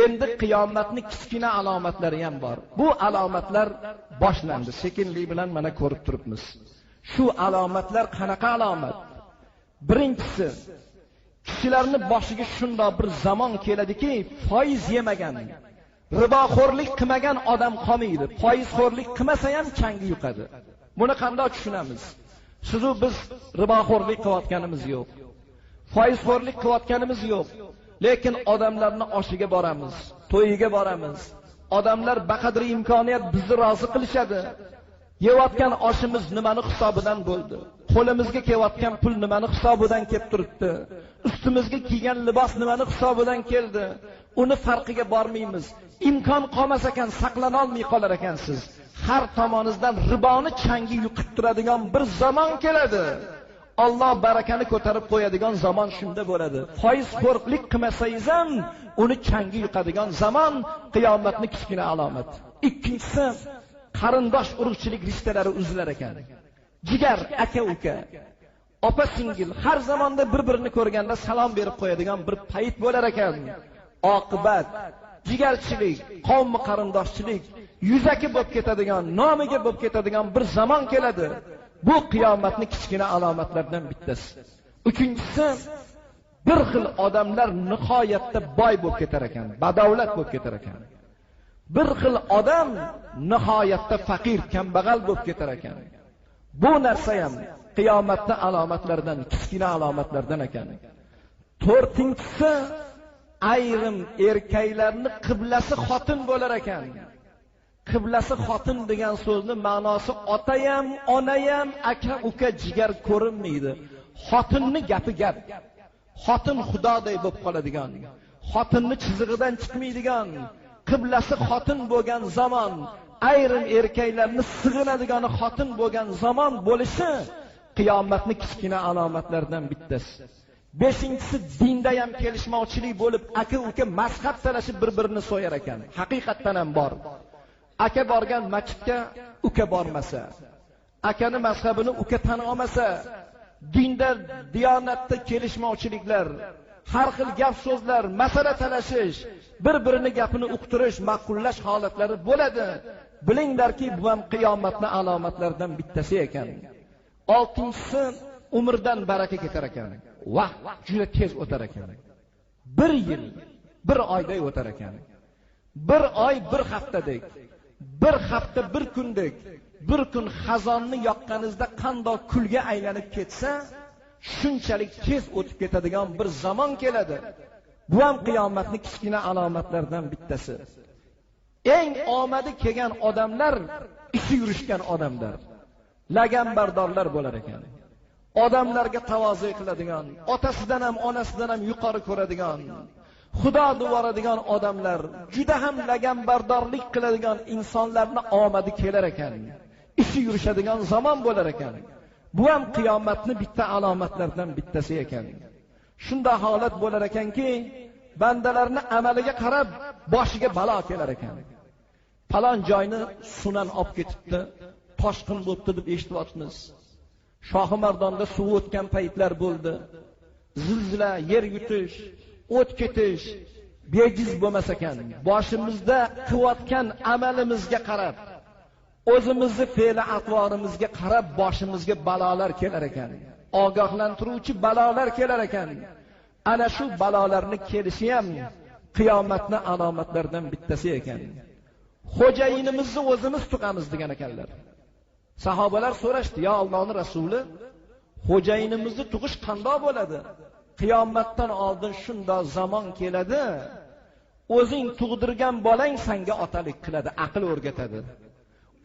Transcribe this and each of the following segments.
Endi qiyomatning kichkina alomatlari ham bor. Bu alomatlar boshlandi. Sekinlik bilan mana ko'rib turibmiz. Shu alomatlar qanaqa alomat? Birinchisi, kishilarning boshiga shunday bir zamon keladiki, foiz yemagan, riboxo'rlik qilmagan odam qolmaydi. Foizxo'rlik qilmasa ham changi yuqadi. Buni qanday tushunamiz? Sizu biz riboxo'rlik qilayotganimiz yo'q. Foizxo'rlik qilayotganimiz yo'q. Lekin odamlarning oshiga boramiz, to'yiga boramiz. Odamlar baqadar imkoniyat bizni rozi qilishadi. Yeyotgan oshimiz nimani hisobidan bo'ldi? Qo'limizga kelayotgan pul nimani hisobidan kelib turibdi? Ustimizga kiygan libos nimani hisobidan keldi? Uni farqiga bormaymiz. Imkon qolmas ekan, saqlana olmay qolar ekansiz. Har tomoningizdan riboni changi yuqib turadigan bir zamon keladi. Alloh barakani ko'tarib qo'yadigan zamon shunda bo'ladi. Foizxo'rlik qilmasangiz ham uni changi yuqadigan zamon qiyomatning kichkina alomat. Ikkinchisi, qarindosh urug'chilik rishtalari uzilar ekan. Jigar, aka-uka, opa-singil har zamonda bir-birini ko'rganda salom berib qo'yadigan bir payt bo'lar ekan. Oqibat jigarchilik, qavm qarindoshchilik yuzaki bo'lib ketadigan, nomiga bo'lib ketadigan bir zamon keladi. Bu qiyomatning kichkina alomatlaridan bittasi. Uchinchisi, bir xil odamlar nihoyatda boy bo'lib ketar ekan, badavlat bo'lib ketar ekan. Bir xil odam nihoyatda faqir, kambag'al bo'lib ketar ekan. Bu narsa ham qiyomatning alomatlaridan, kichkina alomatlardan ekan. To'rtinchisi, ayrim erkaklarning qiblasi xotin bo'lar ekan. Qiblasi xotin degan so'zning ma'nosi ota ham, ona ham, aka, uka, jigar ko'rinmaydi. Xotinning gapi gap. Xotin xudoday bo'lib qoladigan, xotinning chizig'idan chiqmaydigan, qiblasi xotin bo'lgan zamon, ayrim erkaklarning sig'inadigan xotin bo'lgan zamon bo'lishi qiyomatning kichkina alomatlaridan bittasi. Beshinchisi, dinda ham kelishmovchilik bo'lib, aka, uka mazhab talashib bir-birini so'yar ekan. Haqiqatdan ham bor. Aka borgan masjidga uka bormasa, akani mazhabini uka tan olmasa, dinda, diyonatda kelishmovchiliklar, har xil gap so'zlar, masala talashish, bir-birini gapini uqtirish, ma'qullash holatlari bo'ladi. Bilinglarki, bu ham qiyomatning alomatlaridan bittasi ekan. Oltinchisi, umrdan baraka ketar ekan. Vaqt juda tez o'tar ekan. 1 yil, 1 oyday o'tar ekan. 1 oy 1 haftadek, 1 hafta 1 kundek, 1 kun xazonni yoqqaningizda qandoq kulga aylanib ketsa, shunchalik tez o'tib ketadigan bir zamon keladi. Bu ham qiyomatning kichkina alomatlaridan bittasi. Eng omadi kelgan odamlar ishi yurishgan odamlar, lagambardorlar bo'lar ekan. Odamlarga tavozu qiladigan, otasidan ham onasidan ham yuqori ko'radigan, Xudo duvoradigan odamlar, juda ham lagambardorlik qiladigan insonlarning omadi kelar ekan. Ishi yurishadigan zamon bo'lar ekan. Bu ham qiyomatning bitta alomatlaridan bittasi ekan. Shunda holat bo'lar ekanki, bandalarni amaliga qarab boshiga balo kelar ekan. Falon joyni sunan olib ketibdi, toshqin bo'libdi deb eshityapmiz. Shohimardonda suv o'tgan paytlar bo'ldi. Zilzila, yer yutish, o't ketish bejiz bo'lmas ekan. Boshimizda qilayotgan amalimizga qarab, o'zimizni fe'l atvorimizga qarab boshimizga balolar kelar ekan. Ogohlantiruvchi balolar kelar ekan. Ana shu balolarning kelishi ham qiyomatning alomatlaridan bittasi ekan. Xo'jayinimizni o'zimiz tuqamiz degan ekanlar. Sahobalar so'rashdi: "Ya Allohning rasuli, xo'jayinimizni tug'ish qanday bo'ladi? Qiyomatdan oldin shunday zamon keladi. O'zing tug'dirgan bolang senga otalik qiladi, aql o'rgatadi.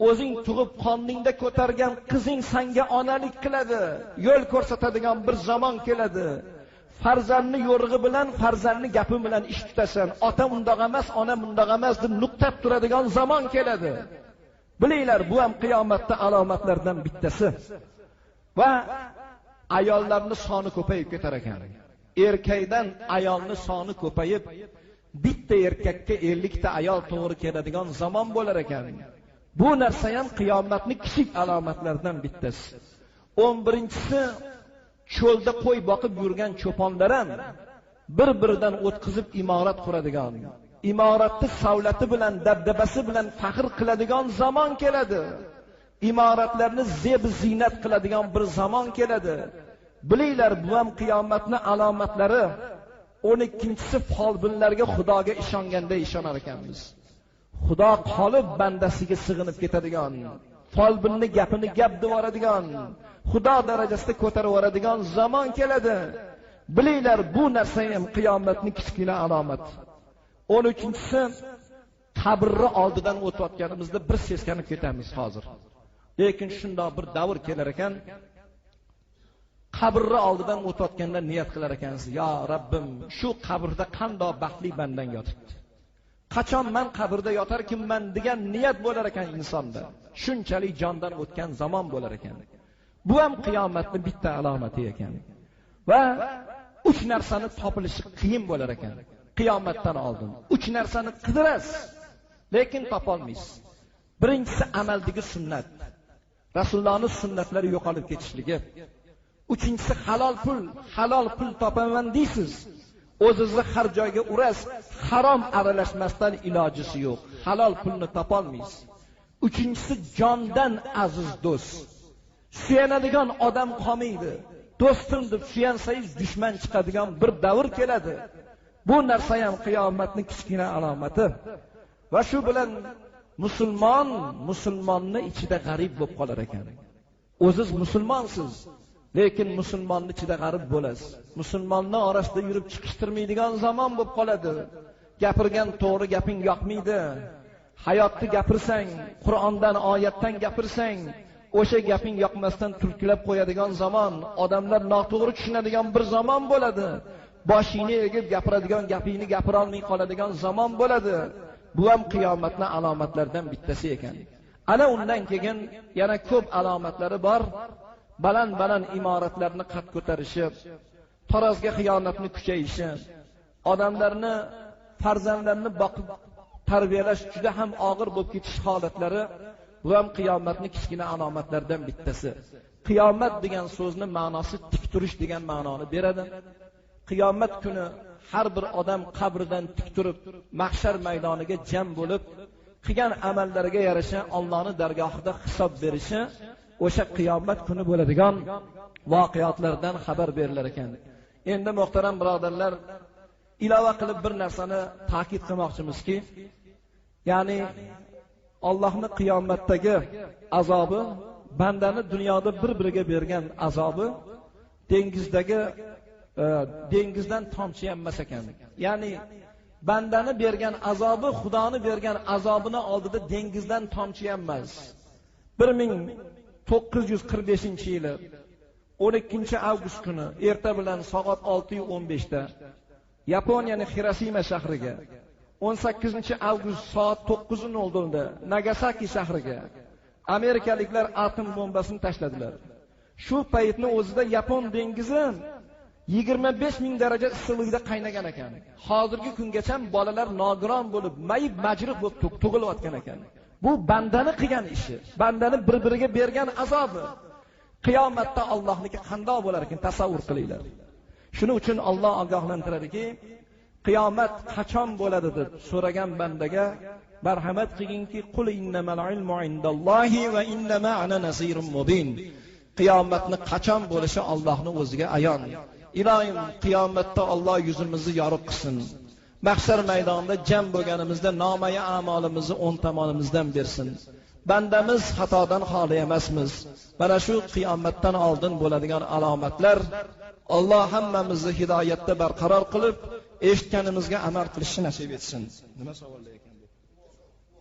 O'zing tug'ib qoningda ko'targan qizing senga onalik qiladi, yo'l ko'rsatadigan bir zamon keladi. Farzandni yo'rig'i bilan, farzandni gapi bilan ish tutasan, ota undoq emas, ona bundoq emas deb nuqtab turadigan zamon keladi." Bilinglar, bu ham qiyomatning alomatlaridan bittasi. Va ayollarning soni ko'payib ketar ekan. Erkakdan ayolning soni ko'payib, bitta erkakka 50 ta ayol to'g'ri keladigan zamon bo'lar ekan. Bu narsa ham qiyomatning kichik alomatlaridan bittasi. 11-si, cho'lda qo'y boqib yurgan cho'ponlar ham bir-biridan o'tkazib imorat quradigan, imoratni savlati bilan, dabdabasi bilan faxr qiladigan zamon keladi. Imoratlarni zeb ziynat qiladigan bir zamon keladi. Bilinglar, bu ham qiyomatning alomatlari. 12-si folbinlarga Xudoga ishonganda ishonar ekanmiz. Xudo qolib bandasiga sig'inib ketadigan, folbinni gapini gap devoradigan, Xudo darajasida ko'tarib yuboradigan zamon keladi. Bilinglar, bu narsa ham qiyomatning kichkina alomat. 13-si qabrni oldidan o'tayotganimizda bir seskanib ketamiz hozir. Lekin shundoq bir davr kelar ekan, qabrni oldidan o'tayotganda niyat qilar ekansiz, yo Rabbim, shu qabrda qanday baxtli bandang yotibdi. Qachon men qabrda yotarkinman degan niyat bo'lar ekan insonda. Shunchalik jondan o'tgan zamon bo'lar ekan. Bu ham qiyomatning bitta alomati ekan. Va 3 narsani topilishi qiyin bo'lar ekan. Qiyomatdan oldin 3 narsani qidirasiz, lekin topolmaysiz. Birinchisi amaldagi sunnat. Rasulullohning sunnatlari yo'qolib ketishligi. Uchinchisi halol pul topaman deysiz. O'zingizni har joyga urasiz, harom aralashmasdan ilojisi yo'q. Halol pulni topolmaysiz. Uchinchisi jondan aziz do'st. Suyanadigan odam qolmaydi. Do'stim deb suyansangiz dushman chiqadigan bir davr keladi. Bu narsa ham qiyomatning kichkina alomati. Va shu bilan musulmonni ichida g'arib bo'lib qolar ekan. O'zingiz musulmonsiz, lekin musulmonni ichida g'arib bo'lasiz. Musulmonning orasida yurib chiqishtirmaydigan zamon bo'lib qoladi. Gapirgan to'g'ri gaping yoqmaydi. Hayotni gapirsang, Qur'ondan, oyatdan gapirsang, o'sha gaping yoqmasdan turklab qo'yadigan zamon, odamlar noto'g'ri tushunadigan bir zamon bo'ladi. Boshingni egib gapiradigan gapingni gapira olmay qoladigan zamon bo'ladi. Bu ham qiyomatning alomatlaridan bittasi ekan. Ana undan keyin yana ko'p alomatlari bor. Baland imoratlarni qad ko'tarishi, tarozga xiyonatni kuchayishi, odamlarni, farzandlarni boqib tarbiyalash juda ham og'ir bo'lib ketish holatlari, bu ham qiyomatning kichkina alomatlaridan bittasi. Qiyomat degan so'zni ma'nosi tik turish degan ma'noni beradi. Qiyomat kuni har bir odam qabridan tik turib, mahshar maydoniga jam bo'lib, qilgan amallariga yarasha Allohning dargohida hisob berishi, o'sha qiyomat kuni bo'ladigan voqeotlardan xabar berilar ekan. Endi muhtaram birodarlar, ilova qilib bir narsani ta'kid qilmoqchimizki, ya'ni Allohning qiyomatdagi azobi, bandani dunyoda bir-biriga bergan azobi dengizdan tomchi emas ekan. Ya'ni bandani bergan azobi, Xudoni bergan azobini oldida dengizdan tomchi emas. 1945-yili 12-avgust kuni erta bilan soat 6:15 da Yaponiyaning Hiroshima shahriga, 18-avgust soat 9:00 da Nagasaki shahriga amerikaliklar atom bombasini tashladilar. Shu paytni o'zida Yapon dengizi 25,000 daraja issiqlikda qaynagan ekan. Hozirgi kungacha bolalar nogiron bo'lib, mayib majruh bo'lib tug'ilayotgan ekan. Bu bandani qilgan ishi, bandani bir-biriga bergan azobi. Qiyomatda Allohniki qanday bo'lar ekan tasavvur qilinglar. Shuning uchun Alloh ogohlantiradiki, qiyomat qachon bo'ladi deb so'ragan bandaga marhamat qilingki, qul innamal ilmu indallohi va innama ana nazirun mubin. Qiyomatni qachon bo'lishi Allohning o'ziga ayon. Ilohim, qiyomatda Alloh yuzimizni yorug' qilsin. Mahshar maydonida jam bo'lganimizda nomaya a'molimizni o'ng tomonimizdan bersin. Bandamiz xatodan xoli emasmiz. Mana shu qiyomatdan oldin bo'ladigan alomatlar Alloh hammamizni hidoyatda barqaror qilib, eshitganimizga amal qilishni nasib etsin. Nima savollar ekan?